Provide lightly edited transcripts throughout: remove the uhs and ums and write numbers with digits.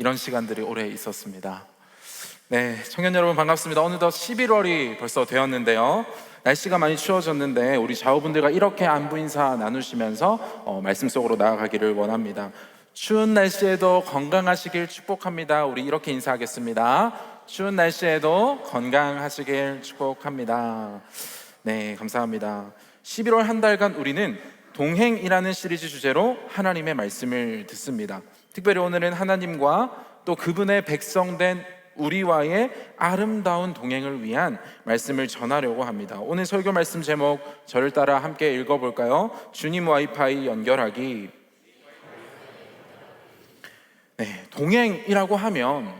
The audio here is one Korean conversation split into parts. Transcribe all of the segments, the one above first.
이런 시간들이 오래 있었습니다. 네, 청년 여러분 반갑습니다. 어느덧 11월이 벌써 되었는데요. 날씨가 많이 추워졌는데 우리 자우분들과 이렇게 안부 인사 나누시면서 말씀 속으로 나아가기를 원합니다. 추운 날씨에도 건강하시길 축복합니다. 우리 이렇게 인사하겠습니다. 추운 날씨에도 건강하시길 축복합니다. 네, 감사합니다. 11월 한 달간 우리는 동행이라는 시리즈 주제로 하나님의 말씀을 듣습니다. 특별히 오늘은 하나님과 또 그분의 백성된 우리와의 아름다운 동행을 위한 말씀을 전하려고 합니다. 오늘 설교 말씀 제목 저를 따라 함께 읽어볼까요? 주님 와이파이 연결하기. 네, 동행이라고 하면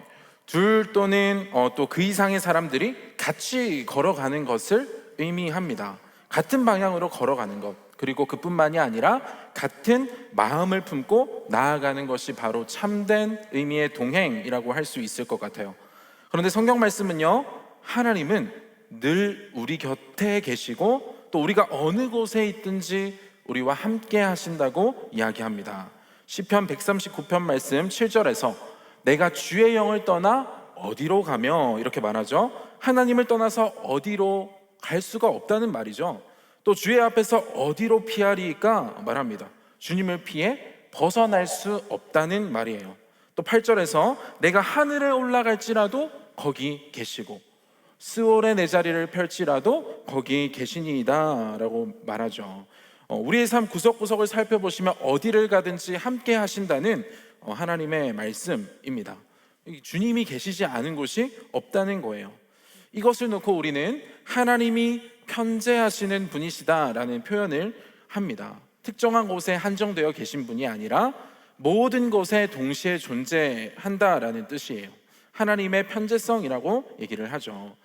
둘 또는 또 그 이상의 사람들이 같이 걸어가는 것을 의미합니다. 같은 방향으로 걸어가는 것, 그리고 그뿐만이 아니라 같은 마음을 품고 나아가는 것이 바로 참된 의미의 동행이라고 할 수 있을 것 같아요. 그런데 성경 말씀은요, 하나님은 늘 우리 곁에 계시고 또 우리가 어느 곳에 있든지 우리와 함께 하신다고 이야기합니다. 시편 139편 말씀 7절에서 내가 주의 영을 떠나 어디로 가며, 이렇게 말하죠. 하나님을 떠나서 어디로 갈 수가 없다는 말이죠. 또 주의 앞에서 어디로 피하리까 말합니다. 주님을 피해 벗어날 수 없다는 말이에요. 또 8절에서 내가 하늘에 올라갈지라도 거기 계시고 스올에 내 자리를 펼치라도 거기 계시니이다 라고 말하죠. 우리의 삶 구석구석을 살펴보시면 어디를 가든지 함께 하신다는 하나님의 말씀입니다. 주님이 계시지 않은 곳이 없다는 거예요. 이것을 놓고 우리는 하나님이 편재하시는 분이시다라는 표현을 합니다. 특정한 곳에 한정되어 계신 분이 아니라 모든 곳에 동시에 존재한다라는 뜻이에요. 하나님의 편재성이라고 얘기를 하죠.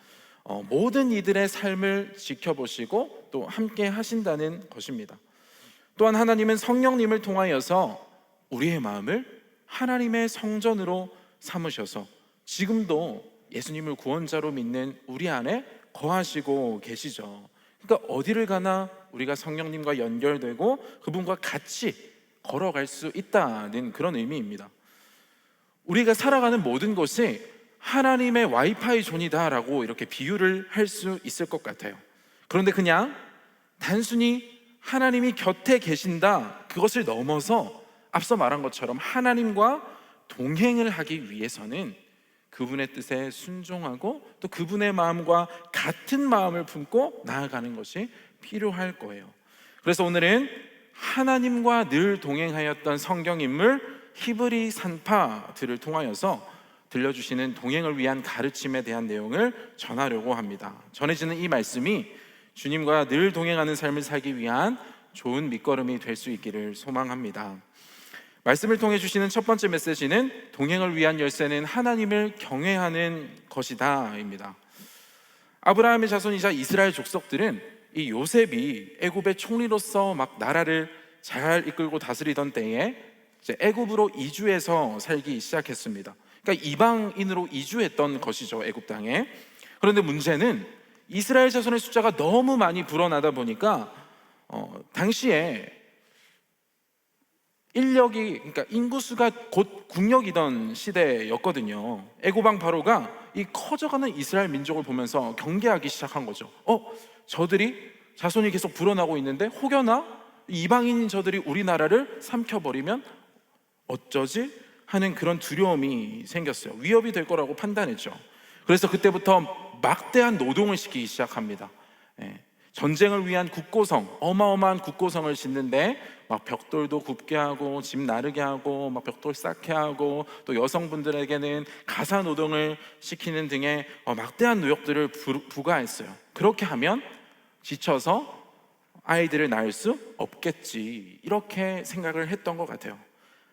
모든 이들의 삶을 지켜보시고 또 함께 하신다는 것입니다. 또한 하나님은 성령님을 통하여서 우리의 마음을 하나님의 성전으로 삼으셔서 지금도 예수님을 구원자로 믿는 우리 안에 거하시고 계시죠. 그러니까 어디를 가나 우리가 성령님과 연결되고 그분과 같이 걸어갈 수 있다는 그런 의미입니다. 우리가 살아가는 모든 것이 하나님의 와이파이 존이다라고 이렇게 비유를 할 수 있을 것 같아요. 그런데 그냥 단순히 하나님이 곁에 계신다, 그것을 넘어서 앞서 말한 것처럼 하나님과 동행을 하기 위해서는 그분의 뜻에 순종하고 또 그분의 마음과 같은 마음을 품고 나아가는 것이 필요할 거예요. 그래서 오늘은 하나님과 늘 동행하였던 성경 인물 히브리 산파들을 통하여서 들려주시는 동행을 위한 가르침에 대한 내용을 전하려고 합니다. 전해지는 이 말씀이 주님과 늘 동행하는 삶을 살기 위한 좋은 밑거름이 될 수 있기를 소망합니다. 말씀을 통해 주시는 첫 번째 메시지는 동행을 위한 열쇠는 하나님을 경외하는 것이다 입니다. 아브라함의 자손이자 이스라엘 족속들은 이 요셉이 애굽의 총리로서 막 나라를 잘 이끌고 다스리던 때에 이제 애굽으로 이주해서 살기 시작했습니다. 그러니까 이방인으로 이주했던 것이죠, 애굽 땅에. 그런데 문제는 이스라엘 자손의 숫자가 너무 많이 불어나다 보니까 당시에 인력이, 그러니까 인구수가 곧 국력이던 시대였거든요. 애굽 왕 바로가 이 커져가는 이스라엘 민족을 보면서 경계하기 시작한 거죠. 저들이 자손이 계속 불어나고 있는데 혹여나 이방인인 저들이 우리나라를 삼켜버리면 어쩌지? 하는 그런 두려움이 생겼어요. 위협이 될 거라고 판단했죠. 그래서 그때부터 막대한 노동을 시키기 시작합니다. 전쟁을 위한 국고성, 어마어마한 국고성을 짓는데 막 벽돌도 굽게 하고 집 나르게 하고 막 벽돌 쌓게 하고 또 여성분들에게는 가사 노동을 시키는 등의 막대한 노역들을 부과했어요. 그렇게 하면 지쳐서 아이들을 낳을 수 없겠지, 이렇게 생각을 했던 것 같아요.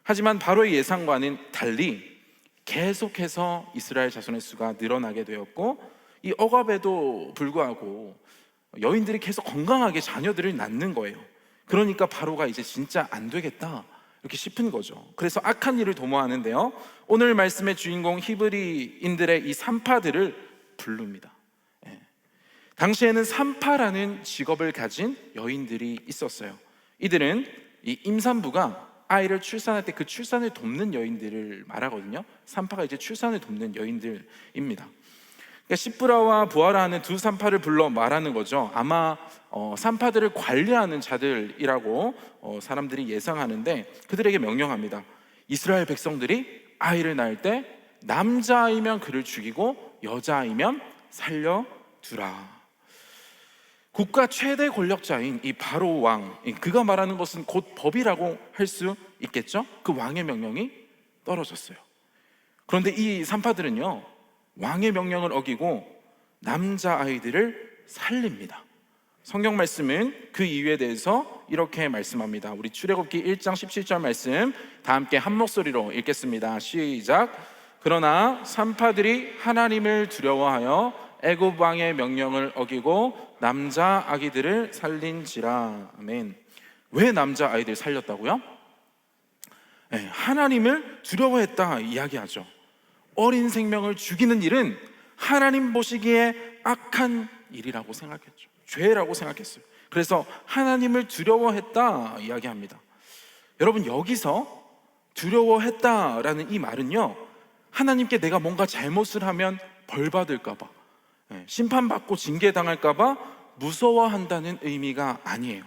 하지만 바로의 예상과는 달리 계속해서 이스라엘 자손의 수가 늘어나게 되었고 이 억압에도 불구하고 여인들이 계속 건강하게 자녀들을 낳는 거예요. 그러니까 바로가 이제 진짜 안 되겠다 이렇게 싶은 거죠. 그래서 악한 일을 도모하는데요, 오늘 말씀의 주인공 히브리인들의 이 산파들을 부릅니다. 당시에는 산파라는 직업을 가진 여인들이 있었어요. 이들은 이 임산부가 아이를 출산할 때 그 출산을 돕는 여인들을 말하거든요. 산파가 이제 출산을 돕는 여인들입니다. 그러니까 시브라와 부하라 하는 두 산파를 불러 말하는 거죠. 아마 산파들을 관리하는 자들이라고 사람들이 예상하는데, 그들에게 명령합니다. 이스라엘 백성들이 아이를 낳을 때 남자아이면 그를 죽이고 여자아이면 살려두라. 국가 최대 권력자인 이 바로 왕, 그가 말하는 것은 곧 법이라고 할 수 있겠죠. 그 왕의 명령이 떨어졌어요. 그런데 이 산파들은요, 왕의 명령을 어기고 남자아이들을 살립니다. 성경 말씀은 그 이유에 대해서 이렇게 말씀합니다. 우리 출애굽기 1장 17절 말씀 다 함께 한 목소리로 읽겠습니다. 시작. 그러나 산파들이 하나님을 두려워하여 애굽 왕의 명령을 어기고 남자 아기들을 살린지라. 아멘. 왜 남자 아이들 살렸다고요? 네, 하나님을 두려워했다 이야기하죠. 어린 생명을 죽이는 일은 하나님 보시기에 악한 일이라고 생각했죠. 죄라고 생각했어요. 그래서 하나님을 두려워했다 이야기합니다. 여러분, 여기서 두려워했다라는 이 말은요, 하나님께 내가 뭔가 잘못을 하면 벌 받을까 봐, 심판받고 징계당할까 봐 무서워한다는 의미가 아니에요.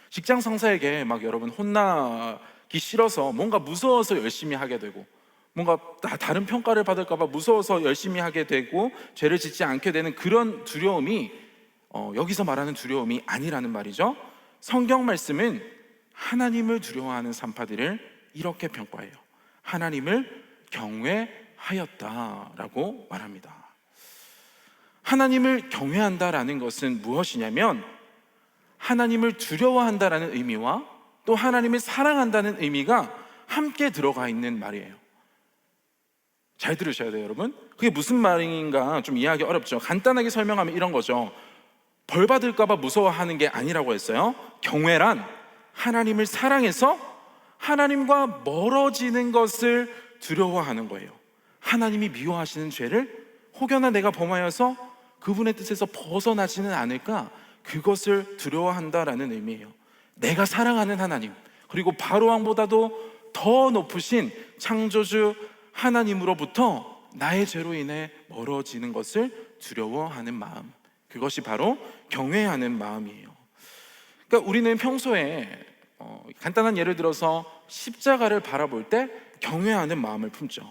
직장 상사에게 막 여러분 혼나기 싫어서 뭔가 무서워서 열심히 하게 되고, 뭔가 다른 평가를 받을까 봐 무서워서 열심히 하게 되고 죄를 짓지 않게 되는 그런 두려움이 여기서 말하는 두려움이 아니라는 말이죠. 성경 말씀은 하나님을 두려워하는 산파들을 이렇게 평가해요. 하나님을 경외하였다라고 말합니다. 하나님을 경외한다라는 것은 무엇이냐면, 하나님을 두려워한다라는 의미와 또 하나님을 사랑한다는 의미가 함께 들어가 있는 말이에요. 잘 들으셔야 돼요, 여러분. 그게 무슨 말인가 좀 이해하기 어렵죠. 간단하게 설명하면 이런 거죠. 벌 받을까 봐 무서워하는 게 아니라고 했어요. 경외란 하나님을 사랑해서 하나님과 멀어지는 것을 두려워하는 거예요. 하나님이 미워하시는 죄를 혹여나 내가 범하여서 그분의 뜻에서 벗어나지는 않을까, 그것을 두려워한다라는 의미예요. 내가 사랑하는 하나님, 그리고 바로왕보다도 더 높으신 창조주 하나님으로부터 나의 죄로 인해 멀어지는 것을 두려워하는 마음, 그것이 바로 경외하는 마음이에요. 그러니까 우리는 평소에 간단한 예를 들어서 십자가를 바라볼 때 경외하는 마음을 품죠.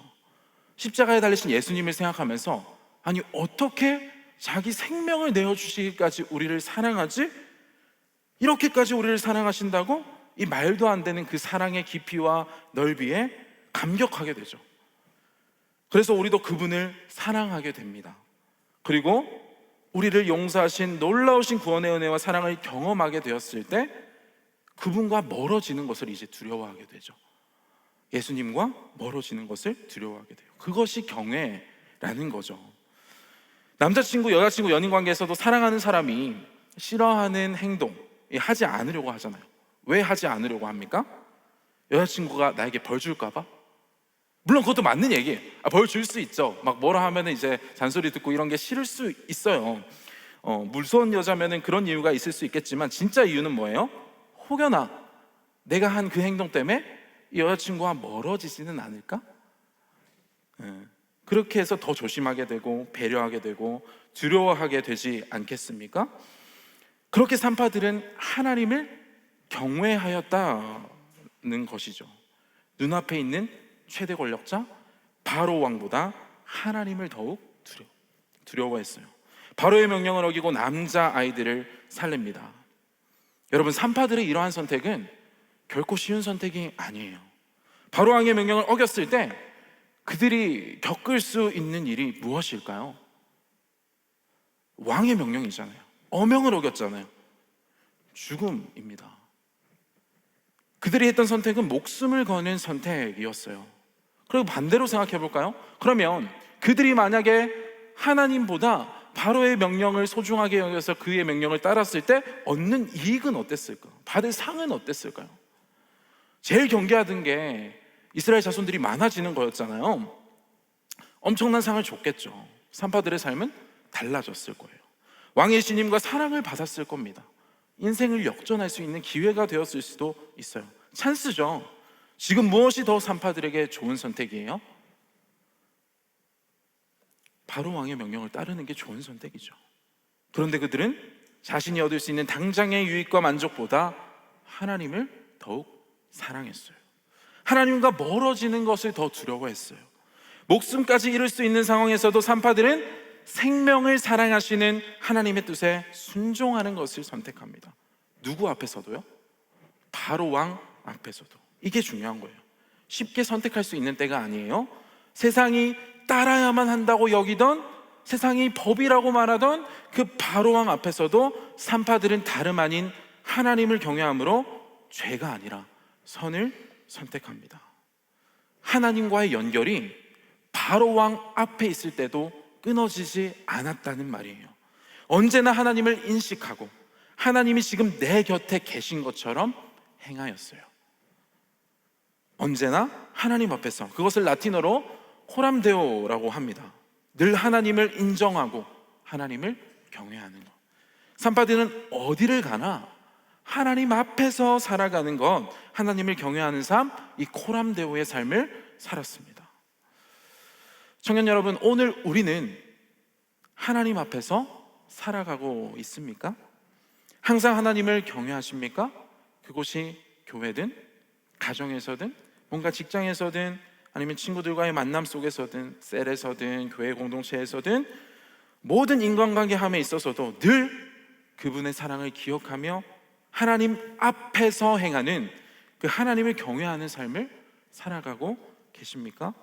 십자가에 달리신 예수님을 생각하면서, 아니 어떻게 자기 생명을 내어주시기까지 우리를 사랑하지? 이렇게까지 우리를 사랑하신다고? 이 말도 안 되는 그 사랑의 깊이와 넓이에 감격하게 되죠. 그래서 우리도 그분을 사랑하게 됩니다. 그리고 우리를 용서하신 놀라우신 구원의 은혜와 사랑을 경험하게 되었을 때 그분과 멀어지는 것을 이제 두려워하게 되죠. 예수님과 멀어지는 것을 두려워하게 돼요. 그것이 경외라는 거죠. 남자친구, 여자친구, 연인 관계에서도 사랑하는 사람이 싫어하는 행동 하지 않으려고 하잖아요. 왜 하지 않으려고 합니까? 여자친구가 나에게 벌 줄까 봐? 물론 그것도 맞는 얘기예요. 벌 줄 수 있죠. 막 뭐라 하면은 이제 잔소리 듣고 이런 게 싫을 수 있어요. 무서운 여자면은 그런 이유가 있을 수 있겠지만, 진짜 이유는 뭐예요? 혹여나 내가 한 그 행동 때문에 이 여자친구와 멀어지지는 않을까? 그렇게 해서 더 조심하게 되고 배려하게 되고 두려워하게 되지 않겠습니까? 그렇게 산파들은 하나님을 경외하였다는 것이죠. 눈앞에 있는 최대 권력자 바로 왕보다 하나님을 더욱 두려워했어요. 바로의 명령을 어기고 남자 아이들을 살립니다. 여러분, 산파들의 이러한 선택은 결코 쉬운 선택이 아니에요. 바로 왕의 명령을 어겼을 때 그들이 겪을 수 있는 일이 무엇일까요? 왕의 명령이잖아요. 어명을 어겼잖아요. 죽음입니다. 그들이 했던 선택은 목숨을 거는 선택이었어요. 그리고 반대로 생각해 볼까요? 그러면 그들이 만약에 하나님보다 바로의 명령을 소중하게 여겨서 그의 명령을 따랐을 때 얻는 이익은 어땠을까? 받을 상은 어땠을까요? 제일 경계하던 게 이스라엘 자손들이 많아지는 거였잖아요. 엄청난 상을 줬겠죠. 산파들의 삶은 달라졌을 거예요. 왕의 신임과 사랑을 받았을 겁니다. 인생을 역전할 수 있는 기회가 되었을 수도 있어요. 찬스죠. 지금 무엇이 더 산파들에게 좋은 선택이에요? 바로 왕의 명령을 따르는 게 좋은 선택이죠. 그런데 그들은 자신이 얻을 수 있는 당장의 유익과 만족보다 하나님을 더욱 사랑했어요. 하나님과 멀어지는 것을 더 두려워했어요. 목숨까지 잃을 수 있는 상황에서도 산파들은 생명을 사랑하시는 하나님의 뜻에 순종하는 것을 선택합니다. 누구 앞에서도요? 바로 왕 앞에서도. 이게 중요한 거예요. 쉽게 선택할 수 있는 때가 아니에요. 세상이 따라야만 한다고 여기던, 세상이 법이라고 말하던 그 바로 왕 앞에서도 산파들은 다름 아닌 하나님을 경외함으로 죄가 아니라 선을 선택합니다. 하나님과의 연결이 바로 왕 앞에 있을 때도 끊어지지 않았다는 말이에요. 언제나 하나님을 인식하고 하나님이 지금 내 곁에 계신 것처럼 행하였어요. 언제나 하나님 앞에서, 그것을 라틴어로 코람데오라고 합니다. 늘 하나님을 인정하고 하나님을 경외하는 것. 산파들은 어디를 가나 하나님 앞에서 살아가는 것, 하나님을 경외하는 삶, 이 코람데오의 삶을 살았습니다. 청년 여러분, 오늘 우리는 하나님 앞에서 살아가고 있습니까? 항상 하나님을 경외하십니까? 그곳이 교회든 가정에서든 뭔가 직장에서든 아니면 친구들과의 만남 속에서든 셀에서든 교회 공동체에서든 모든 인간관계 함에 있어서도 늘 그분의 사랑을 기억하며 하나님 앞에서 행하는 그 하나님을 경외하는 삶을 살아가고 계십니까?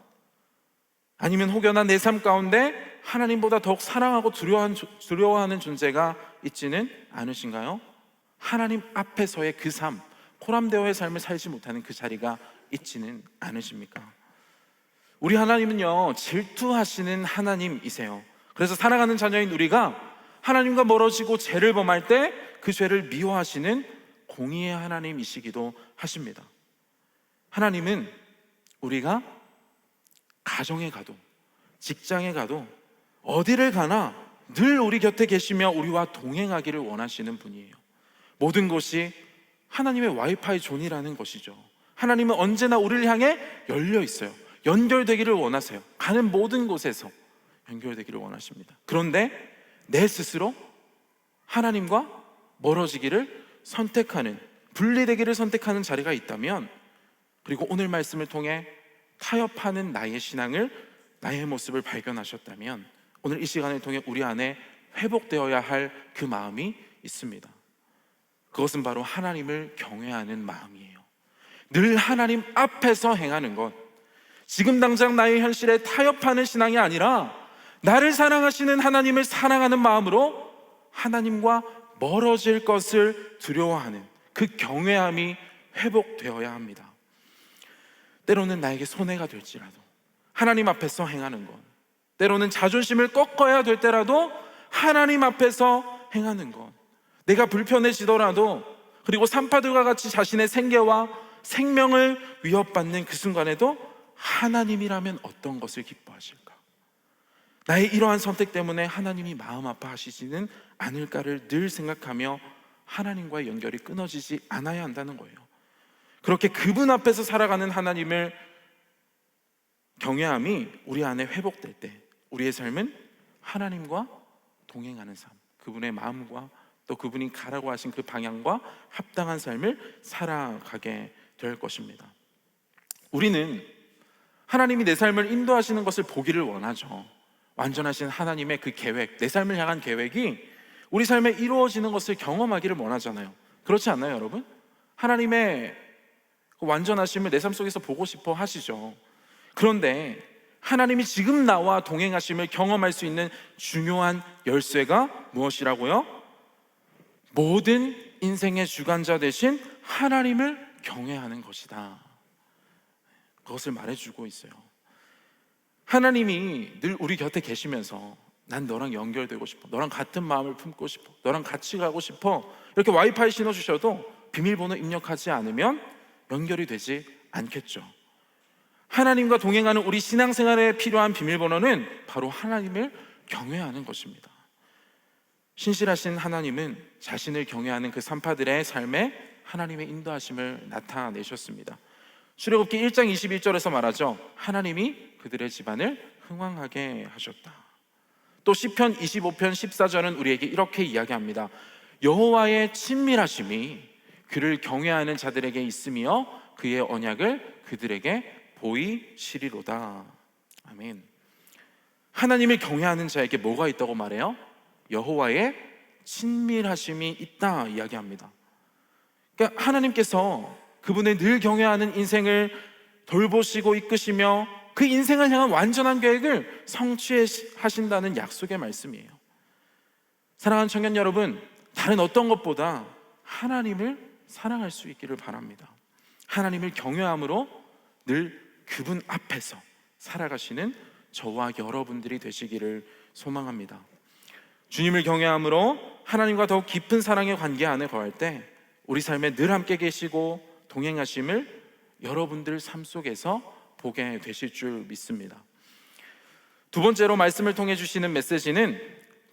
아니면 혹여나 내 삶 가운데 하나님보다 더욱 사랑하고 두려워하는 존재가 있지는 않으신가요? 하나님 앞에서의 그 삶, 코람데오의 삶을 살지 못하는 그 자리가 있지는 않으십니까? 우리 하나님은요, 질투하시는 하나님이세요. 그래서 살아가는 자녀인 우리가 하나님과 멀어지고 죄를 범할 때 그 죄를 미워하시는 공의의 하나님이시기도 하십니다. 하나님은 우리가 가정에 가도 직장에 가도 어디를 가나 늘 우리 곁에 계시며 우리와 동행하기를 원하시는 분이에요. 모든 것이 하나님의 와이파이 존이라는 것이죠. 하나님은 언제나 우리를 향해 열려 있어요. 연결되기를 원하세요. 가는 모든 곳에서 연결되기를 원하십니다. 그런데 내 스스로 하나님과 멀어지기를 선택하는, 분리되기를 선택하는 자리가 있다면, 그리고 오늘 말씀을 통해 타협하는 나의 신앙을, 나의 모습을 발견하셨다면 오늘 이 시간을 통해 우리 안에 회복되어야 할 그 마음이 있습니다. 그것은 바로 하나님을 경외하는 마음이에요. 늘 하나님 앞에서 행하는 것, 지금 당장 나의 현실에 타협하는 신앙이 아니라 나를 사랑하시는 하나님을 사랑하는 마음으로 하나님과 멀어질 것을 두려워하는 그 경외함이 회복되어야 합니다. 때로는 나에게 손해가 될지라도 하나님 앞에서 행하는 것, 때로는 자존심을 꺾어야 될 때라도 하나님 앞에서 행하는 것, 내가 불편해지더라도, 그리고 산파들과 같이 자신의 생계와 생명을 위협받는 그 순간에도 하나님이라면 어떤 것을 기뻐하실까? 나의 이러한 선택 때문에 하나님이 마음 아파하시지는 않을까를 늘 생각하며 하나님과의 연결이 끊어지지 않아야 한다는 거예요. 그렇게 그분 앞에서 살아가는 하나님을 경외함이 우리 안에 회복될 때 우리의 삶은 하나님과 동행하는 삶, 그분의 마음과 또 그분이 가라고 하신 그 방향과 합당한 삶을 살아가게 될 것입니다. 우리는 하나님이 내 삶을 인도하시는 것을 보기를 원하죠. 완전하신 하나님의 그 계획, 내 삶을 향한 계획이 우리 삶에 이루어지는 것을 경험하기를 원하잖아요. 그렇지 않나요, 여러분? 하나님의 그 완전하심을 내 삶 속에서 보고 싶어 하시죠. 그런데 하나님이 지금 나와 동행하심을 경험할 수 있는 중요한 열쇠가 무엇이라고요? 모든 인생의 주관자 되신 하나님을 경외하는 것이다. 그것을 말해주고 있어요. 하나님이 늘 우리 곁에 계시면서 난 너랑 연결되고 싶어, 너랑 같은 마음을 품고 싶어, 너랑 같이 가고 싶어, 이렇게 와이파이 신어주셔도 비밀번호 입력하지 않으면 연결이 되지 않겠죠. 하나님과 동행하는 우리 신앙생활에 필요한 비밀번호는 바로 하나님을 경외하는 것입니다. 신실하신 하나님은 자신을 경외하는 그 산파들의 삶에 하나님의 인도하심을 나타내셨습니다. 출애굽기 1장 21절에서 말하죠. 하나님이 그들의 집안을 흥왕하게 하셨다. 또 시편 25편 14절은 우리에게 이렇게 이야기합니다. 여호와의 친밀하심이 그를 경외하는 자들에게 있으며 그의 언약을 그들에게 보이시리로다. 아멘. 하나님을 경외하는 자에게 뭐가 있다고 말해요? 여호와의 친밀하심이 있다 이야기합니다. 그러니까 하나님께서 그분의 늘 경외하는 인생을 돌보시고 이끄시며 그 인생을 향한 완전한 계획을 성취하신다는 약속의 말씀이에요. 사랑하는 청년 여러분, 다른 어떤 것보다 하나님을 사랑할 수 있기를 바랍니다. 하나님을 경외함으로 늘 그분 앞에서 살아가시는 저와 여러분들이 되시기를 소망합니다. 주님을 경외함으로 하나님과 더욱 깊은 사랑의 관계 안에 거할 때 우리 삶에 늘 함께 계시고 동행하심을 여러분들 삶 속에서 보게 되실 줄 믿습니다. 두 번째로 말씀을 통해 주시는 메시지는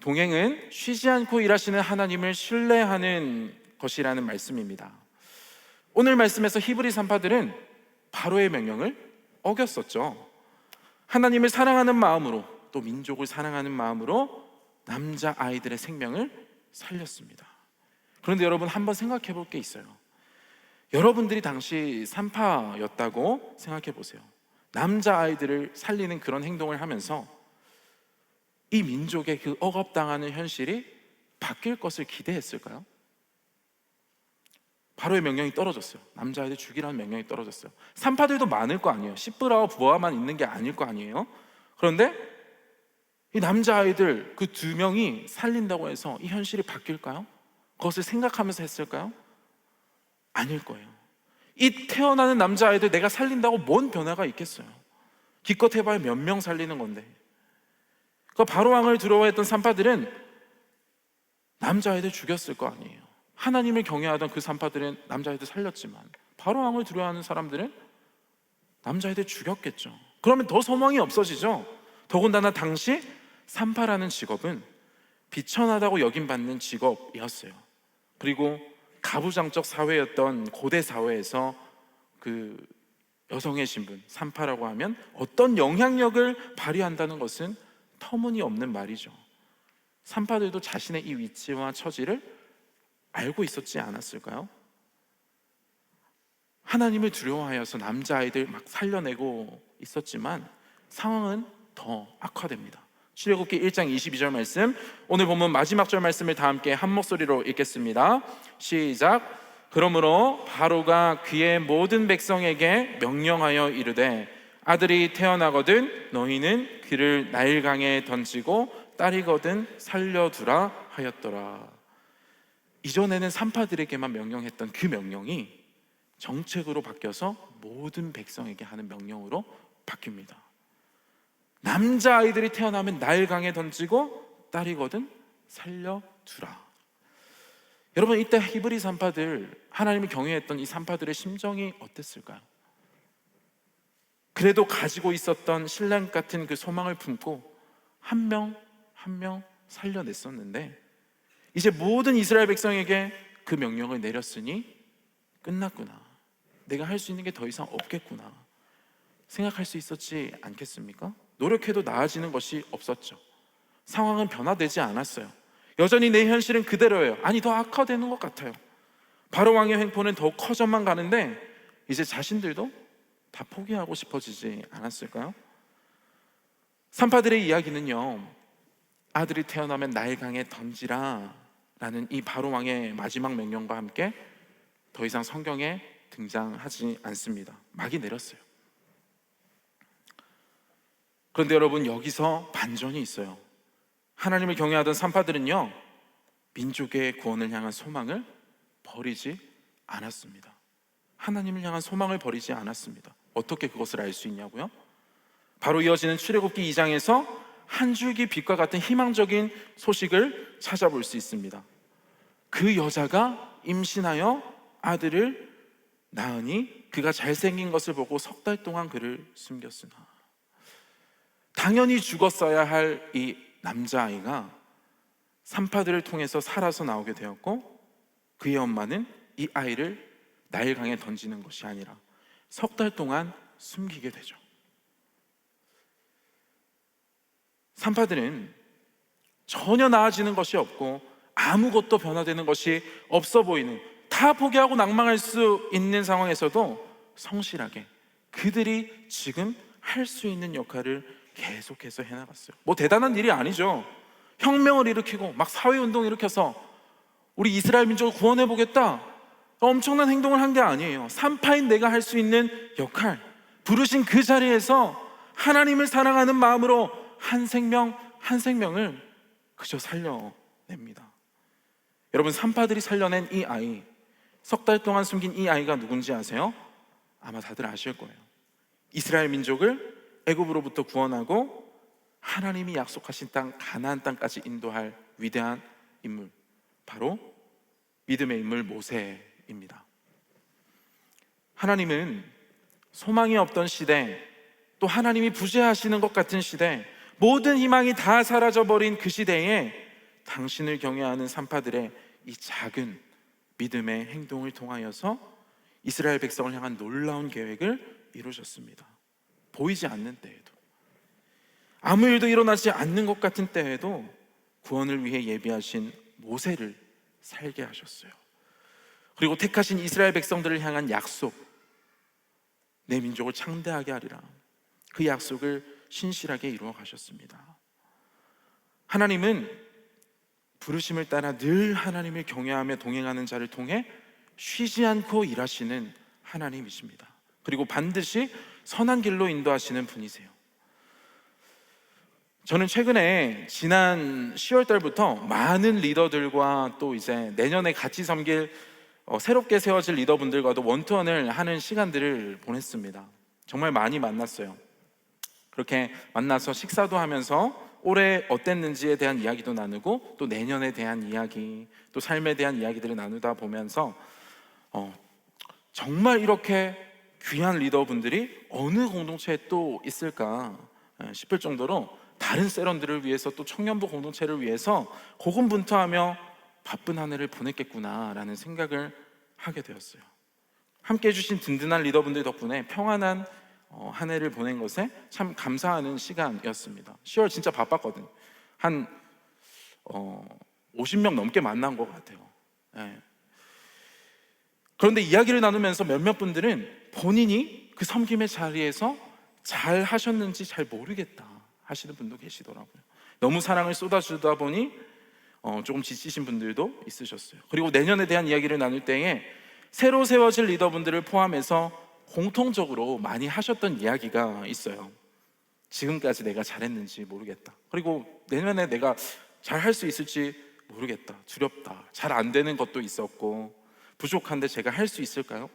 동행은 쉬지 않고 일하시는 하나님을 신뢰하는 것이라는 말씀입니다. 오늘 말씀에서 히브리 산파들은 바로의 명령을 어겼었죠. 하나님을 사랑하는 마음으로 또 민족을 사랑하는 마음으로 남자 아이들의 생명을 살렸습니다. 그런데 여러분 한번 생각해 볼 게 있어요. 여러분들이 당시 산파였다고 생각해 보세요. 남자 아이들을 살리는 그런 행동을 하면서 이 민족의 그 억압당하는 현실이 바뀔 것을 기대했을까요? 바로의 명령이 떨어졌어요. 남자아이들 죽이라는 명령이 떨어졌어요. 산파들도 많을 거 아니에요. 시브라와 부하만 있는 게 아닐 거 아니에요. 그런데 이 남자아이들 그 두 명이 살린다고 해서 이 현실이 바뀔까요? 그것을 생각하면서 했을까요? 아닐 거예요. 이 태어나는 남자아이들 내가 살린다고 뭔 변화가 있겠어요? 기껏 해봐야 몇 명 살리는 건데. 그 바로왕을 두려워했던 산파들은 남자아이들 죽였을 거 아니에요. 하나님을 경외하던 그 산파들은 남자아이들 살렸지만 바로왕을 두려워하는 사람들은 남자아이들 죽였겠죠. 그러면 더 소망이 없어지죠. 더군다나 당시 산파라는 직업은 비천하다고 여김받는 직업이었어요. 그리고 가부장적 사회였던 고대 사회에서 그 여성의 신분, 산파라고 하면 어떤 영향력을 발휘한다는 것은 터무니없는 말이죠. 산파들도 자신의 이 위치와 처지를 알고 있었지 않았을까요? 하나님을 두려워하여서 남자아이들 막 살려내고 있었지만 상황은 더 악화됩니다. 출애굽기 1장 22절 말씀, 오늘 본문 마지막 절 말씀을 다 함께 한 목소리로 읽겠습니다. 시작. 그러므로 바로가 그의 모든 백성에게 명령하여 이르되 아들이 태어나거든 너희는 그를 나일강에 던지고 딸이거든 살려두라 하였더라. 이전에는 산파들에게만 명령했던 그 명령이 정책으로 바뀌어서 모든 백성에게 하는 명령으로 바뀝니다. 남자아이들이 태어나면 나일강에 던지고 딸이거든 살려두라. 여러분, 이때 히브리 산파들, 하나님을 경외했던 이 산파들의 심정이 어땠을까요? 그래도 가지고 있었던 신랑 같은 그 소망을 품고 한 명 한 명 살려냈었는데 이제 모든 이스라엘 백성에게 그 명령을 내렸으니 끝났구나, 내가 할 수 있는 게 더 이상 없겠구나 생각할 수 있었지 않겠습니까? 노력해도 나아지는 것이 없었죠. 상황은 변화되지 않았어요. 여전히 내 현실은 그대로예요. 아니, 더 악화되는 것 같아요. 바로 왕의 횡포는 더욱 커져만 가는데 이제 자신들도 다 포기하고 싶어지지 않았을까요? 산파들의 이야기는요, 아들이 태어나면 나일강에 던지라 라는 이 바로 왕의 마지막 명령과 함께 더 이상 성경에 등장하지 않습니다. 막이 내렸어요. 그런데 여러분, 여기서 반전이 있어요. 하나님을 경외하던 산파들은요, 민족의 구원을 향한 소망을 버리지 않았습니다. 하나님을 향한 소망을 버리지 않았습니다. 어떻게 그것을 알 수 있냐고요? 바로 이어지는 출애굽기 2장에서 한 줄기 빛과 같은 희망적인 소식을 찾아볼 수 있습니다. 그 여자가 임신하여 아들을 낳으니 그가 잘생긴 것을 보고 석 달 동안 그를 숨겼으나, 당연히 죽었어야 할 이 남자아이가 산파들을 통해서 살아서 나오게 되었고, 그의 엄마는 이 아이를 나일강에 던지는 것이 아니라 석 달 동안 숨기게 되죠. 산파들은 전혀 나아지는 것이 없고 아무것도 변화되는 것이 없어 보이는, 다 포기하고 낭망할 수 있는 상황에서도 성실하게 그들이 지금 할 수 있는 역할을 계속해서 해나갔어요. 뭐 대단한 일이 아니죠. 혁명을 일으키고 막 사회운동을 일으켜서 우리 이스라엘 민족을 구원해 보겠다, 엄청난 행동을 한 게 아니에요. 산파인 내가 할 수 있는 역할, 부르신 그 자리에서 하나님을 사랑하는 마음으로 한 생명 한 생명을 그저 살려냅니다. 여러분, 산파들이 살려낸 이 아이, 석 달 동안 숨긴 이 아이가 누군지 아세요? 아마 다들 아실 거예요. 이스라엘 민족을 애굽으로부터 구원하고 하나님이 약속하신 땅 가나안 땅까지 인도할 위대한 인물, 바로 믿음의 인물 모세입니다. 하나님은 소망이 없던 시대, 또 하나님이 부재하시는 것 같은 시대, 모든 희망이 다 사라져버린 그 시대에 당신을 경외하는 산파들의 이 작은 믿음의 행동을 통하여서 이스라엘 백성을 향한 놀라운 계획을 이루셨습니다. 보이지 않는 때에도, 아무 일도 일어나지 않는 것 같은 때에도 구원을 위해 예비하신 모세를 살게 하셨어요. 그리고 택하신 이스라엘 백성들을 향한 약속, 내 민족을 창대하게 하리라, 그 약속을 신실하게 이루어 가셨습니다. 하나님은 부르심을 따라 늘 하나님을 경외하며 동행하는 자를 통해 쉬지 않고 일하시는 하나님이십니다. 그리고 반드시 선한 길로 인도하시는 분이세요. 저는 최근에 지난 10월 달부터 많은 리더들과 또 이제 내년에 같이 섬길 새롭게 세워질 리더분들과도 원투원을 하는 시간들을 보냈습니다. 정말 많이 만났어요. 그렇게 만나서 식사도 하면서 올해 어땠는지에 대한 이야기도 나누고, 또 내년에 대한 이야기, 또 삶에 대한 이야기들을 나누다 보면서 정말 이렇게 귀한 리더분들이 어느 공동체에 또 있을까 싶을 정도로 다른 세런들을 위해서, 또 청년부 공동체를 위해서 고군분투하며 바쁜 한 해를 보냈겠구나라는 생각을 하게 되었어요. 함께 해주신 든든한 리더분들 덕분에 평안한 한 해를 보낸 것에 참 감사하는 시간이었습니다. 10월 진짜 바빴거든요. 한 50명 넘게 만난 것 같아요. 네. 그런데 이야기를 나누면서 몇몇 분들은 본인이 그 섬김의 자리에서 잘 하셨는지 잘 모르겠다 하시는 분도 계시더라고요. 너무 사랑을 쏟아주다 보니 조금 지치신 분들도 있으셨어요. 그리고 내년에 대한 이야기를 나눌 때에 새로 세워질 리더분들을 포함해서 공통적으로 많이 하셨던 이야기가 있어요. 지금까지 내가 잘했는지 모르겠다, 그리고 내년에 내가 잘 할 수 있을지 모르겠다, 두렵다, 잘 안 되는 것도 있었고 부족한데 제가 할 수 있을까요?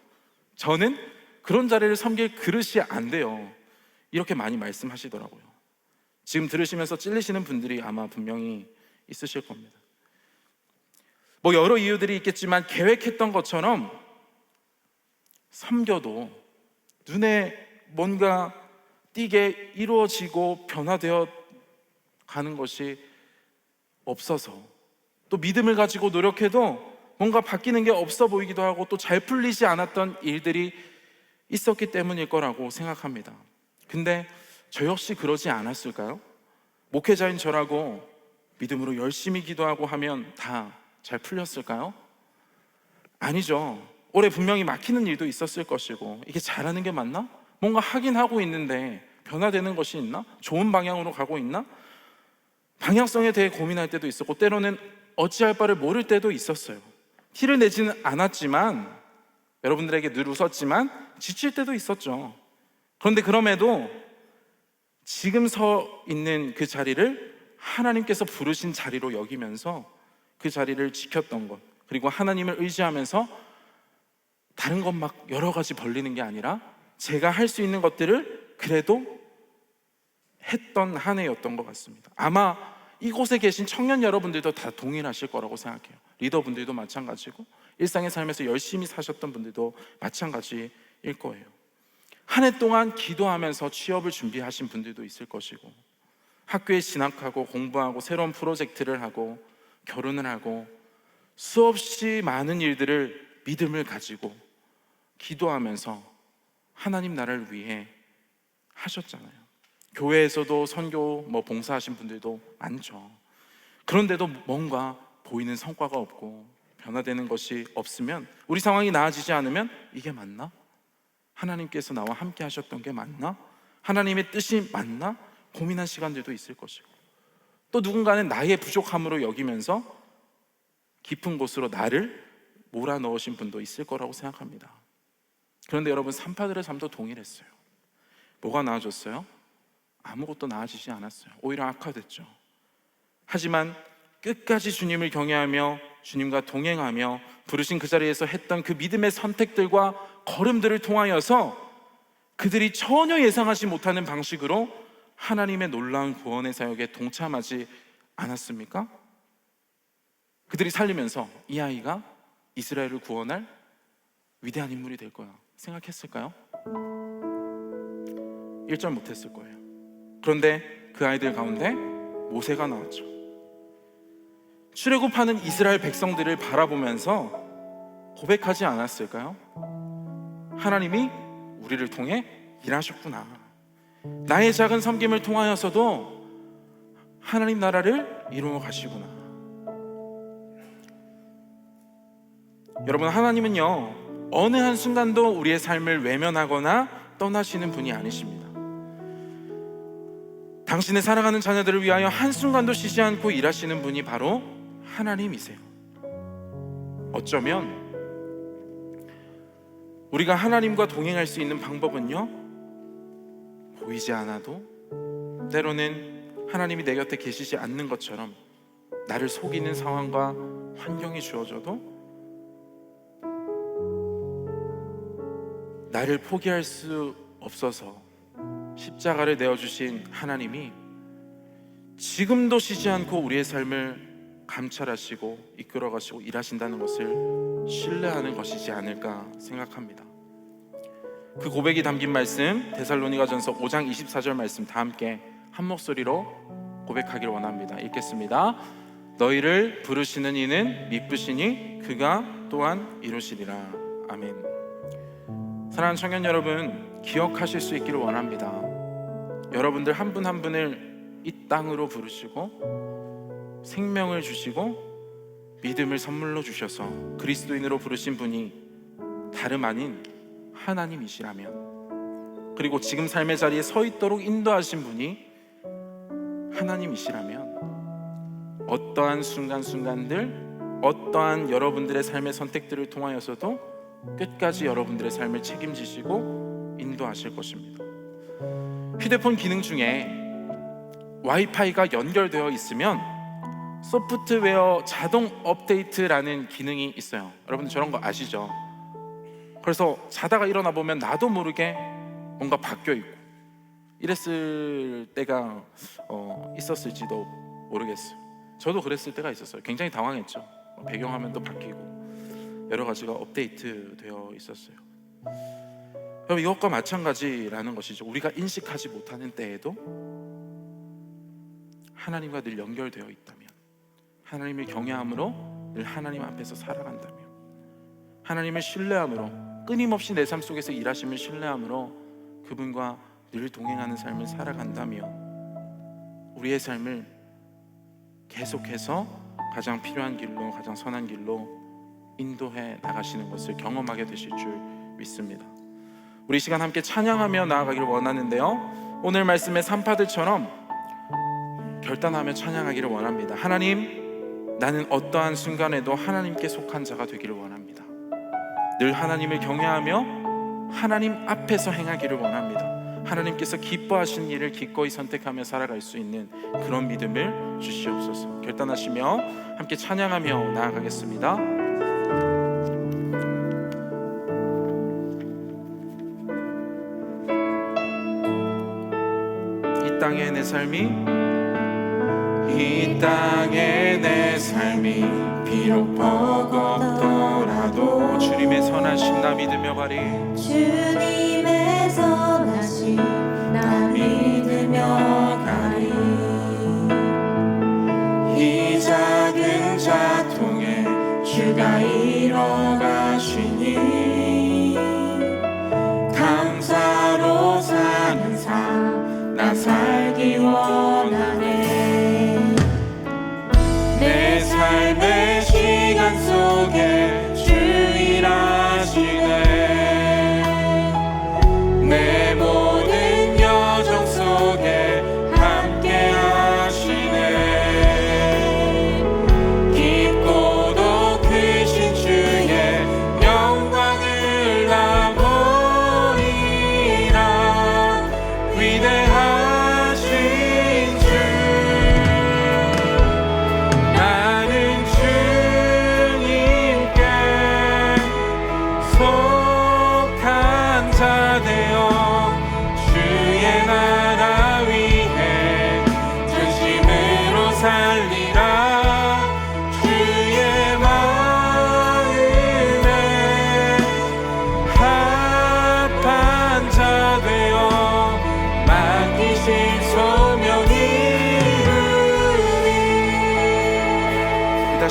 저는 그런 자리를 섬길 그릇이 안 돼요, 이렇게 많이 말씀하시더라고요. 지금 들으시면서 찔리시는 분들이 아마 분명히 있으실 겁니다. 뭐 여러 이유들이 있겠지만 계획했던 것처럼 섬겨도 눈에 뭔가 띄게 이루어지고 변화되어 가는 것이 없어서, 또 믿음을 가지고 노력해도 뭔가 바뀌는 게 없어 보이기도 하고, 또 잘 풀리지 않았던 일들이 있었기 때문일 거라고 생각합니다. 근데 저 역시 그러지 않았을까요? 목회자인 저라고 믿음으로 열심히 기도하고 하면 다 잘 풀렸을까요? 아니죠. 올해 분명히 막히는 일도 있었을 것이고, 이게 잘하는 게 맞나? 뭔가 하긴 하고 있는데 변화되는 것이 있나? 좋은 방향으로 가고 있나? 방향성에 대해 고민할 때도 있었고, 때로는 어찌할 바를 모를 때도 있었어요. 티를 내지는 않았지만, 여러분들에게 늘 웃었지만 지칠 때도 있었죠. 그런데 그럼에도 지금 서 있는 그 자리를 하나님께서 부르신 자리로 여기면서 그 자리를 지켰던 것, 그리고 하나님을 의지하면서 다른 것 막 여러 가지 벌리는 게 아니라 제가 할 수 있는 것들을 그래도 했던 한 해였던 것 같습니다. 아마 이곳에 계신 청년 여러분들도 다 동일하실 거라고 생각해요. 리더분들도 마찬가지고, 일상의 삶에서 열심히 사셨던 분들도 마찬가지일 거예요. 한 해 동안 기도하면서 취업을 준비하신 분들도 있을 것이고, 학교에 진학하고 공부하고 새로운 프로젝트를 하고 결혼을 하고, 수없이 많은 일들을 믿음을 가지고 기도하면서 하나님 나라를 위해 하셨잖아요. 교회에서도 선교 봉사하신 분들도 많죠. 그런데도 뭔가 보이는 성과가 없고 변화되는 것이 없으면, 우리 상황이 나아지지 않으면 이게 맞나? 하나님께서 나와 함께 하셨던 게 맞나? 하나님의 뜻이 맞나? 고민한 시간들도 있을 것이고, 또 누군가는 나의 부족함으로 여기면서 깊은 곳으로 나를 몰아넣으신 분도 있을 거라고 생각합니다. 그런데 여러분, 산파들의 삶도 동일했어요. 뭐가 나아졌어요? 아무것도 나아지지 않았어요. 오히려 악화됐죠. 하지만 끝까지 주님을 경외하며 주님과 동행하며 부르신 그 자리에서 했던 그 믿음의 선택들과 걸음들을 통하여서 그들이 전혀 예상하지 못하는 방식으로 하나님의 놀라운 구원의 사역에 동참하지 않았습니까? 그들이 살리면서 이 아이가 이스라엘을 구원할 위대한 인물이 될 거야 생각했을까요? 1절 못했을 거예요. 그런데 그 아이들 가운데 모세가 나왔죠. 출애굽하는 이스라엘 백성들을 바라보면서 고백하지 않았을까요? 하나님이 우리를 통해 일하셨구나. 나의 작은 섬김을 통하여서도 하나님 나라를 이루어 가시구나. 여러분, 하나님은요, 어느 한순간도 우리의 삶을 외면하거나 떠나시는 분이 아니십니다. 당신의 사랑하는 자녀들을 위하여 한순간도 쉬지 않고 일하시는 분이 바로 하나님이세요. 어쩌면 우리가 하나님과 동행할 수 있는 방법은요, 보이지 않아도, 때로는 하나님이 내 곁에 계시지 않는 것처럼 나를 속이는 상황과 환경이 주어져도 나를 포기할 수 없어서 십자가를 내어주신 하나님이 지금도 쉬지 않고 우리의 삶을 감찰하시고 이끌어가시고 일하신다는 것을 신뢰하는 것이지 않을까 생각합니다. 그 고백이 담긴 말씀, 데살로니가전서 5장 24절 말씀 다 함께 한 목소리로 고백하기를 원합니다. 읽겠습니다. 너희를 부르시는 이는 미쁘시니 그가 또한 이루시리라. 아멘. 사랑하는 청년 여러분, 기억하실 수 있기를 원합니다. 여러분들 한 분 한 분을 이 땅으로 부르시고 생명을 주시고 믿음을 선물로 주셔서 그리스도인으로 부르신 분이 다름 아닌 하나님이시라면, 그리고 지금 삶의 자리에 서 있도록 인도하신 분이 하나님이시라면, 어떠한 순간순간들, 어떠한 여러분들의 삶의 선택들을 통하여서도 끝까지 여러분들의 삶을 책임지시고 인도하실 것입니다. 휴대폰 기능 중에 와이파이가 연결되어 있으면 소프트웨어 자동 업데이트라는 기능이 있어요. 여러분들 저런 거 아시죠? 그래서 자다가 일어나 보면 나도 모르게 뭔가 바뀌어 있고, 이랬을 때가 있었을지도 모르겠어요. 저도 그랬을 때가 있었어요. 굉장히 당황했죠. 배경화면도 바뀌고 여러 가지가 업데이트 되어 있었어요. 그럼 이것과 마찬가지라는 것이죠. 우리가 인식하지 못하는 때에도 하나님과 늘 연결되어 있다면, 하나님을 경외함으로 늘 하나님 앞에서 살아간다면, 하나님을 신뢰함으로 끊임없이 내 삶 속에서 일하심을 신뢰함으로 그분과 늘 동행하는 삶을 살아간다면, 우리의 삶을 계속해서 가장 필요한 길로, 가장 선한 길로 인도해 나가시는 것을 경험하게 되실 줄 믿습니다. 우리 시간 함께 찬양하며 나아가기를 원하는데요, 오늘 말씀의 산파들처럼 결단하며 찬양하기를 원합니다. 하나님, 나는 어떠한 순간에도 하나님께 속한 자가 되기를 원합니다. 늘 하나님을 경외하며 하나님 앞에서 행하기를 원합니다. 하나님께서 기뻐하시는 일을 기꺼이 선택하며 살아갈 수 있는 그런 믿음을 주시옵소서. 결단하시며 함께 찬양하며 나아가겠습니다. 이 땅의 내 삶이 비록 버겁더라도 주님의 선하심 나 믿으며 가리. 주님의 선하심 나 믿으며 가리. 이 작은 자통에 주가 이뤄 가시니 감사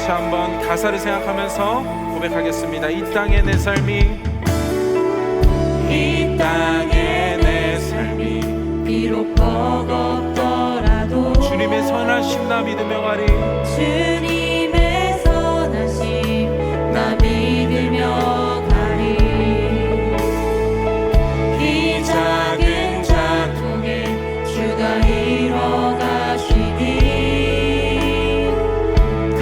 다시 한번 가사를 생각하면서 고백하겠습니다. 이 땅의 내 삶이, 이 땅의 내 삶이 비록 버겁더라도 주님의 선하심 나 믿으며 가리. 주님의 선하심 나 믿으며 가리. 이 작은 자통에 주가 이뤄 가시니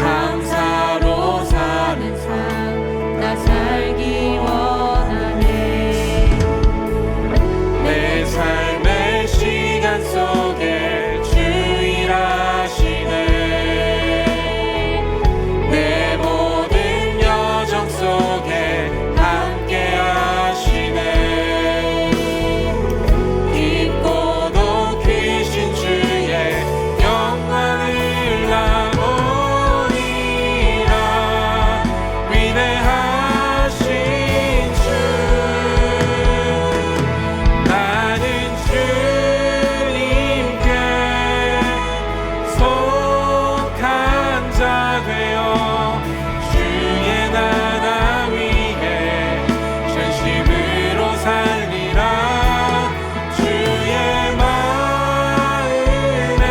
감사로 사는 삶 나 살기 원하네. 내 삶의 시간 속에 주 일하시네. 내 모든 여정 속에 함께 하시네. 깊고도 크신 주의 영광을 나오리라. 위대하신 주, 나는 주님께 속한 자 되어 주의 나라 위에 전심으로 살리라. 주의 마음에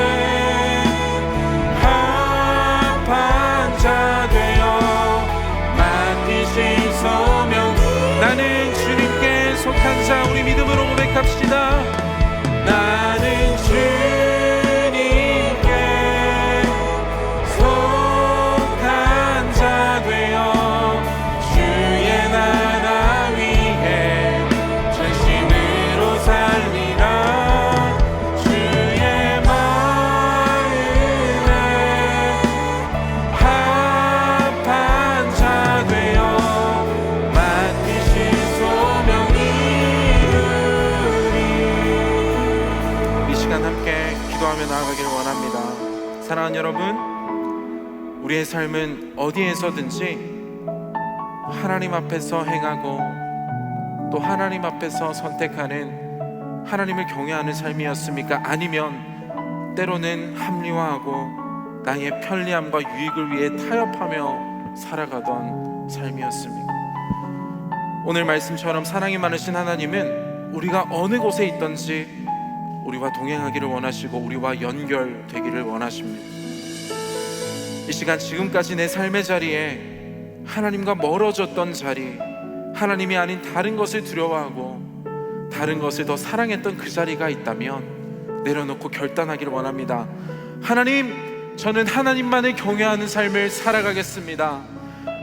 합한 자 되어 맡기신 소명. 나는 주님께 속한 자, 우리 믿음으로 고백합시다. 나는 주님께 속한 자 되어 주의 나라 위에 전심으로 살리라. 주의 마음에 합한 자 되어 맡기신 소명 이루리. 이 시간 함께 기도하며 나아가기를 원합니다. 사랑하는 여러분, 우리의 삶은 어디에서든지 하나님 앞에서 행하고 또 하나님 앞에서 선택하는, 하나님을 경외하는 삶이었습니까? 아니면 때로는 합리화하고 나의 편리함과 유익을 위해 타협하며 살아가던 삶이었습니까? 오늘 말씀처럼 사랑이 많으신 하나님은 우리가 어느 곳에 있든지 우리와 동행하기를 원하시고 우리와 연결되기를 원하십니다. 이 시간 지금까지 내 삶의 자리에 하나님과 멀어졌던 자리, 하나님이 아닌 다른 것을 두려워하고 다른 것을 더 사랑했던 그 자리가 있다면 내려놓고 결단하기를 원합니다. 하나님, 저는 하나님만을 경외하는 삶을 살아가겠습니다.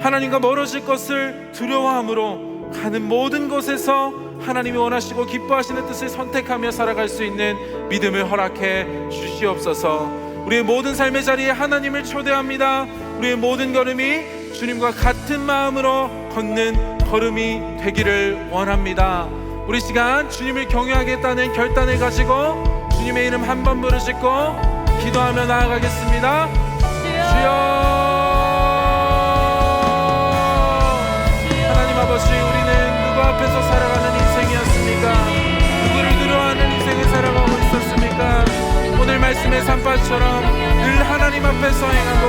하나님과 멀어질 것을 두려워함으로 가는 모든 곳에서 하나님이 원하시고 기뻐하시는 뜻을 선택하며 살아갈 수 있는 믿음을 허락해 주시옵소서. 우리의 모든 삶의 자리에 하나님을 초대합니다. 우리의 모든 걸음이 주님과 같은 마음으로 걷는 걸음이 되기를 원합니다. 우리 시간 주님을 경외하겠다는 결단을 가지고 주님의 이름 한 번 부르짖고 기도하며 나아가겠습니다. 주여, 하나님 아버지, 우리는 누구 앞에서 살아가는 인생이었습니까? 누구를 두려워하는 인생을 살아가고 있었습니까? 오늘 말씀의 산파처럼 늘 하나님 앞에서 행하고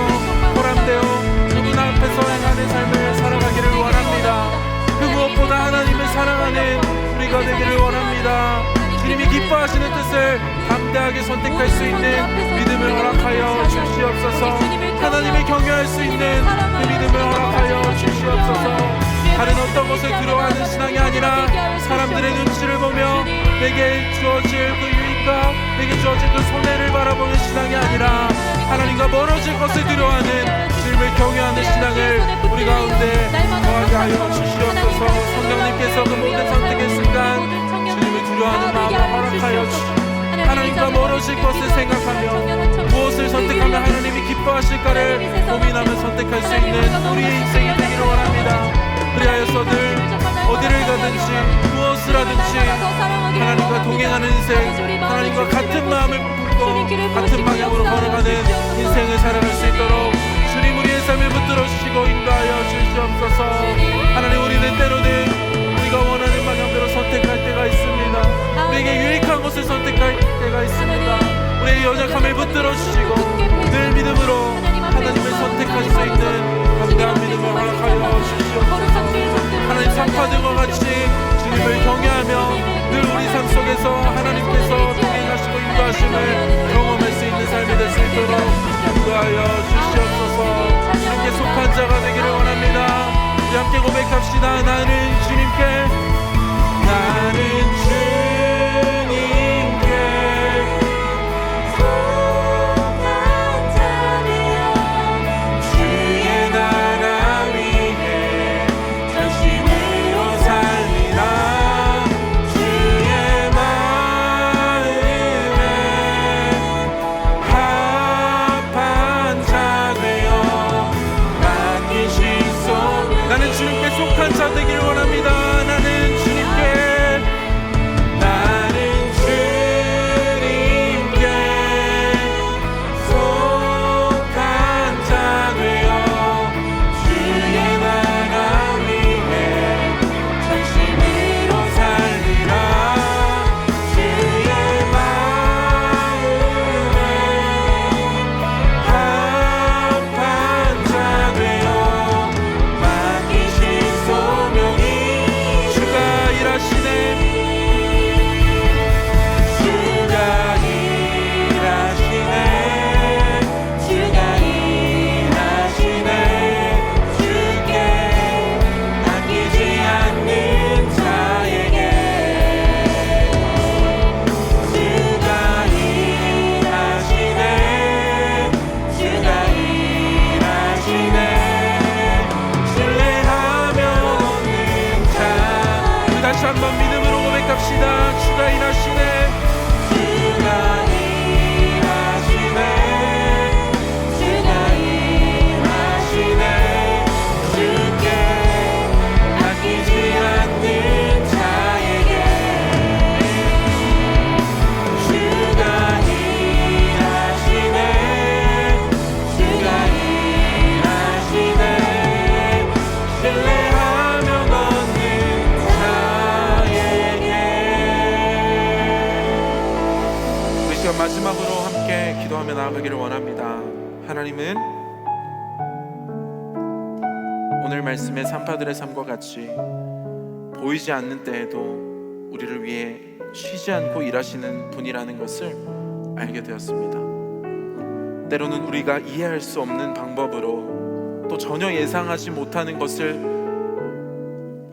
보람되어 누구나 앞에서 행하는 삶을 살아가기를 원합니다. 그 무엇보다 하나님을 사랑하는 우리가 되기를 원합니다. 주님이 기뻐하시는 뜻을 담대하게 선택할 수 있는 믿음을 허락하여 주시옵소서. 하나님을 경외할 수 있는 그 믿음을 허락하여 주시옵소서. 다른 어떤 것을 두려워하는 신앙이 아니라 사람들의 눈치를 보며 내게 주어질 그 유익과 내게 주어질 그 손해를 바라보는 신앙이 아니라 하나님과 멀어질 것을 두려워하는 주님을 경외하는 신앙을 우리 가운데 더하게 하여 주시옵소서. 성령님께서 그 모든 선택의 순간 주님을 두려워하는 마음을 허락하여 주시옵소서. 하나님과 멀어질 것을 생각하며 무엇을 선택하면 하나님이 기뻐하실까를 고민하며 선택할 수 있는 우리의 인생이 되기를 원합니다. 그리하여서들 어디를 가든지 무엇을 하든지 하나님과 동행하는 인생, 하나님과 같은 마음을 품고 같은 방향으로 걸어가는 인생을 살아갈 수 있도록 주님 우리의 삶을 붙들어 주시고 인도하여 주시옵소서. 하나님, 우리는 때로는 우리가 원하는 방향대로 선택할 때가 있습니다. 우리에게 유익한 것을 선택할 때가 있습니다. 우리의 연약함을 붙들어 주시고 늘 믿음으로 하나님을 선택할 수 있는 고백합시다. 나는 주님께 주의 나라 위해 전심으로 살리라. 주의 마음에 합한 자 되어 맡기시소. 나는 주님께 속한 자 되길 원합니다. 나는 주님께 속한 자 되어 주의 나라 위해 전심으로 살리라. 주의 마음에 합한 자 되어 맡기신 소명이 주가 일하시네. 주가 일하시네. 주께 맡기지 않는 자에게 주가 일하시네. 주가 일하시네. 신뢰하며 얻는 자. 우리 다시 한번 믿음으로 고백합시다. 주가 일하시네. 주가 일하시네. 주가 일하시네. 주께 맡기지 않는 자에게 주가 일하시네. 주가 일하시네. 신뢰하며 얻는 자에게. 우리 시간 마지막으로 함께 기도하며 나아가기를 원합니다. 하나님은 오늘 말씀의 산파들의 삶과 같이 보이지 않는 때에도 우리를 위해 쉬지 않고 일하시는 분이라는 것을 알게 되었습니다. 때로는 우리가 이해할 수 없는 방법으로 또 전혀 예상하지 못하는 것을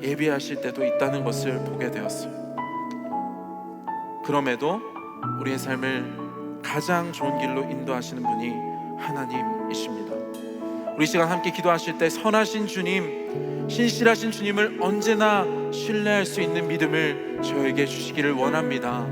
예비하실 때도 있다는 것을 보게 되었어요. 그럼에도 우리의 삶을 가장 좋은 길로 인도하시는 분이 하나님이십니다. 우리 시간 함께 기도하실 때 선하신 주님, 신실하신 주님을 언제나 신뢰할 수 있는 믿음을 저에게 주시기를 원합니다.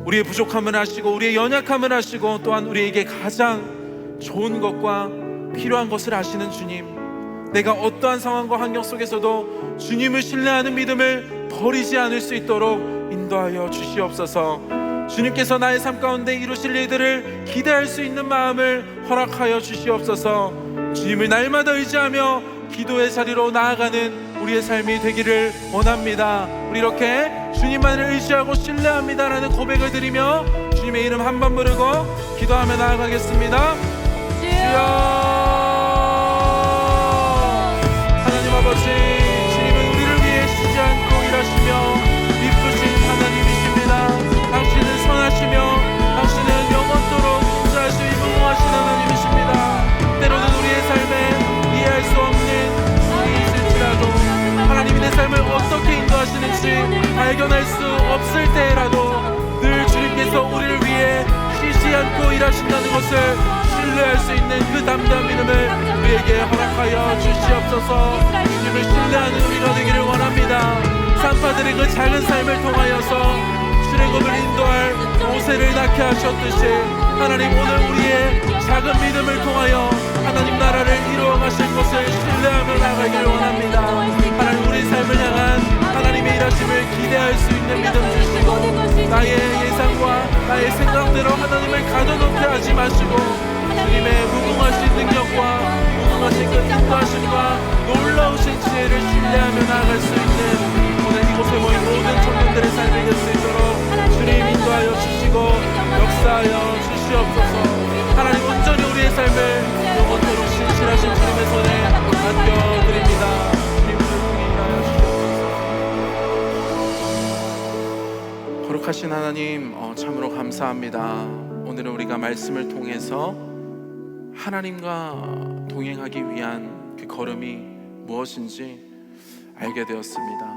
우리의 부족함을 아시고 우리의 연약함을 아시고 또한 우리에게 가장 좋은 것과 필요한 것을 아시는 주님, 내가 어떠한 상황과 환경 속에서도 주님을 신뢰하는 믿음을 버리지 않을 수 있도록 인도하여 주시옵소서. 주님께서 나의 삶 가운데 이루실 일들을 기대할 수 있는 마음을 허락하여 주시옵소서. 주님을 날마다 의지하며 기도의 자리로 나아가는 우리의 삶이 되기를 원합니다. 우리 이렇게 주님만을 의지하고 신뢰합니다라는 고백을 드리며 주님의 이름 한 번 부르고 기도하며 나아가겠습니다. 주여, 하나님 아버지, 주님은 우리를 위해 쉬지 않고 일하시며 이쁘신 하나님이십니다. 당신은 선하시며 당신은 영원토록 인자하시고 무궁하신 하나님이십니다. 때로는 우리의 삶에 이해할 수 없는 일이 있을지라도 하나님이 내 삶을 어떻게 인도하시는지 발견할 수 없을 때라도 늘 주님께서 우리를 위해 쉬지 않고 일하신다는 것을 신뢰할 수 있는 그 담대한 믿음을 우리에게 허락하여 주시옵소서. 주님을 신뢰하는 우리가 되기를 원합니다. 산파들의 그 작은 삶을 통하여서 출애굽을 인도할 모세를 낳게 하셨듯이 하나님 오늘 우리의 작은 믿음을 통하여 하나님 나라를 이루어 가실 것을 신뢰하며 나가기를 원합니다. 하나님 우리 삶을 향한 하나님의 일하심을 기대할 수 있는 믿음 주시고 나의 예상과 나의 생각대로 하나님을 가둬놓게 하지 마시고 주님의 무궁하신 능력과 무궁하신 그 인도하심과 놀라우신 지혜를 신뢰하며 나아갈 수 있는 오늘 이곳에 모인 모든 청년들의 삶이 될 수 있도록 주님 인도하여 주시고 역사하여 주시옵소서. 하나님 온전히 우리의 삶을 영원토록 신실하신 주님의 손에 맡겨드립니다. 주님 불쌍히 일하여 주시옵소서. 거룩하신 하나님, 참으로 감사합니다. 오늘은 우리가 말씀을 통해서 하나님과 동행하기 위한 그 걸음이 무엇인지 알게 되었습니다.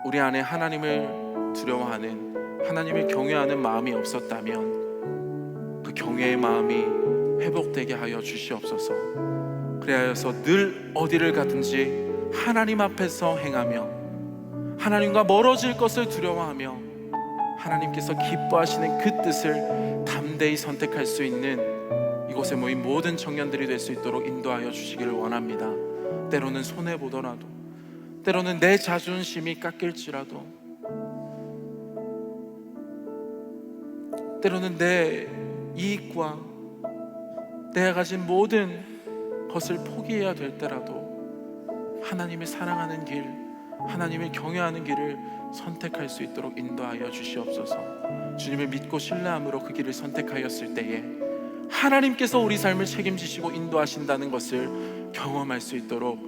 우리 안에 하나님을 두려워하는, 하나님을 경외하는 마음이 없었다면 그 경외의 마음이 회복되게 하여 주시옵소서. 그리하여서 늘 어디를 가든지 하나님 앞에서 행하며 하나님과 멀어질 것을 두려워하며 하나님께서 기뻐하시는 그 뜻을 담대히 선택할 수 있는 이곳에 모인 모든 청년들이 될 수 있도록 인도하여 주시기를 원합니다. 때로는 손해보더라도, 때로는 내 자존심이 깎일지라도, 때로는 내 이익과 내가 가진 모든 것을 포기해야 될 때라도 하나님을 사랑하는 길, 하나님을 경외하는 길을 선택할 수 있도록 인도하여 주시옵소서. 주님을 믿고 신뢰함으로 그 길을 선택하였을 때에 하나님께서 우리 삶을 책임지시고 인도하신다는 것을 경험할 수 있도록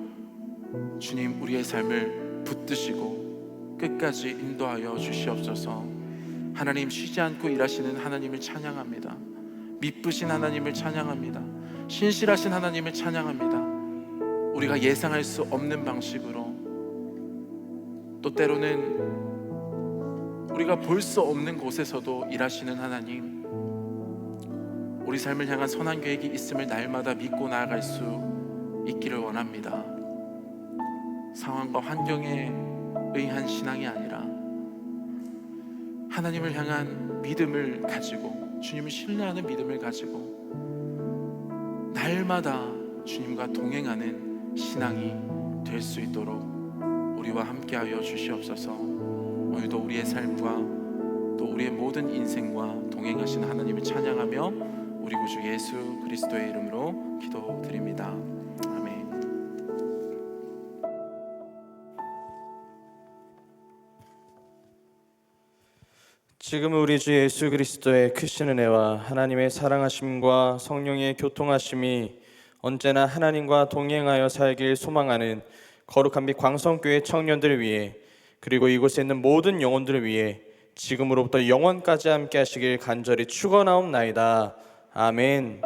주님 우리의 삶을 붙드시고 끝까지 인도하여 주시옵소서. 하나님, 쉬지 않고 일하시는 하나님을 찬양합니다. 미쁘신 하나님을 찬양합니다. 신실하신 하나님을 찬양합니다. 우리가 예상할 수 없는 방식으로, 또 때로는 우리가 볼 수 없는 곳에서도 일하시는 하나님, 우리 삶을 향한 선한 계획이 있음을 날마다 믿고 나아갈 수 있기를 원합니다. 상황과 환경에 의한 신앙이 아니라 하나님을 향한 믿음을 가지고, 주님을 신뢰하는 믿음을 가지고 날마다 주님과 동행하는 신앙이 될 수 있도록 우리와 함께하여 주시옵소서. 오늘도 우리의 삶과 또 우리의 모든 인생과 동행하신 하나님을 찬양하며 우리 구주 예수 그리스도의 이름으로 기도드립니다. 아멘. 지금은 우리 주 예수 그리스도의 크신 은혜와 하나님의 사랑하심과 성령의 교통하심이 언제나 하나님과 동행하여 살길 소망하는 거룩한 빛 광성교회 청년들을 위해, 그리고 이곳에 있는 모든 영혼들을 위해 지금으로부터 영원까지 함께 하시길 간절히 축원하옵나이다. 아멘.